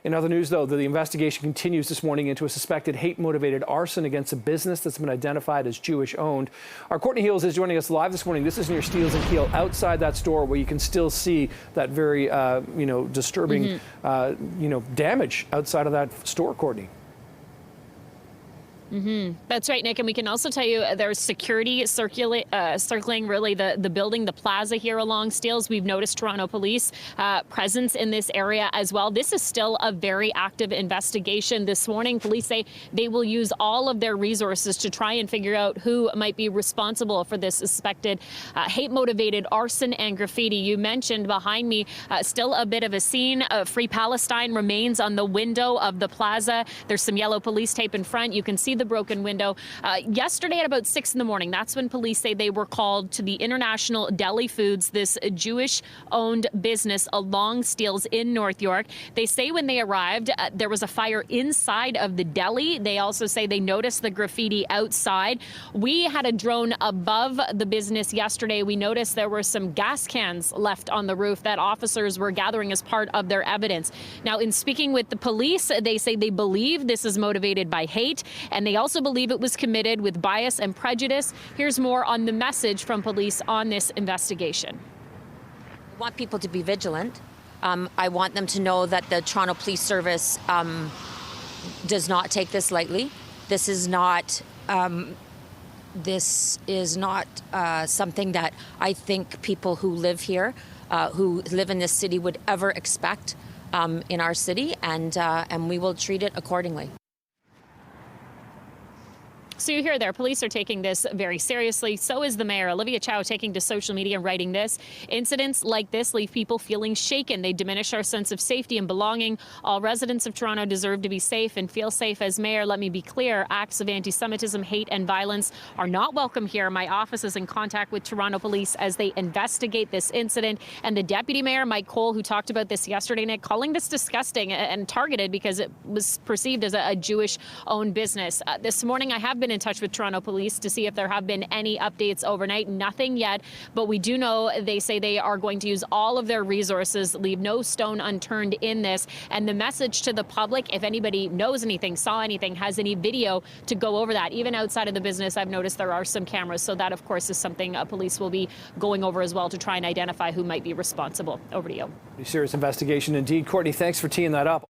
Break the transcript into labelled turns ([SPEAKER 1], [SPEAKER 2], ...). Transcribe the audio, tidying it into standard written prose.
[SPEAKER 1] In other news, though, the investigation continues this morning into a suspected hate-motivated arson against a business that's been identified as Jewish-owned. Our Courtney Heels is joining us live this morning. This is near Steeles and Keel, outside that store, where you can still see that very, disturbing, damage outside of that store, Courtney.
[SPEAKER 2] That's right, Nick. And we can also tell you there's security circling really the building, the plaza here along Steeles. We've noticed Toronto Police presence in this area as well. This is still a very active investigation. This morning, police say they will use all of their resources to try and figure out who might be responsible for this suspected hate-motivated arson and graffiti. You mentioned behind me still a bit of a scene. Free Palestine remains on the window of the plaza. There's some yellow police tape in front. You can see the broken window. Yesterday at about 6 in the morning, that's when police say they were called to the International Deli Foods, this Jewish-owned business along Steeles in North York. They say when they arrived, there was a fire inside of the deli. They also say they noticed the graffiti outside. We had a drone above the business yesterday. We noticed there were some gas cans left on the roof that officers were gathering as part of their evidence. Now, in speaking with the police, they say they believe this is motivated by hate, and they also believe it was committed with bias and prejudice. Here's more on the message from police on this investigation.
[SPEAKER 3] I want people to be vigilant. I want them to know that the Toronto Police Service does not take this lightly. This is not something that I think people who live here, who live in this city, would ever expect in our city, and we will treat it accordingly.
[SPEAKER 2] So you hear there, police are taking this very seriously. So is the mayor, Olivia Chow, taking to social media and writing this. Incidents like this leave people feeling shaken. They diminish our sense of safety and belonging. All residents of Toronto deserve to be safe and feel safe. As mayor, let me be clear, acts of anti-Semitism, hate and violence are not welcome here. My office is in contact with Toronto Police as they investigate this incident. And the deputy mayor, Mike Cole, who talked about this yesterday, Nick, calling this disgusting and targeted because it was perceived as a Jewish-owned business. This morning, I have been in touch with Toronto Police to see if there have been any updates overnight. Nothing yet, but we do know they say they are going to use all of their resources, leave no stone unturned in this. And the message to the public, if anybody knows anything, saw anything, has any video, to go over that. Even outside of the business, I've noticed there are some cameras. So that, of course, is something police will be going over as well to try and identify who might be responsible. Over to you.
[SPEAKER 1] Serious investigation indeed. Courtney, thanks for teeing that up.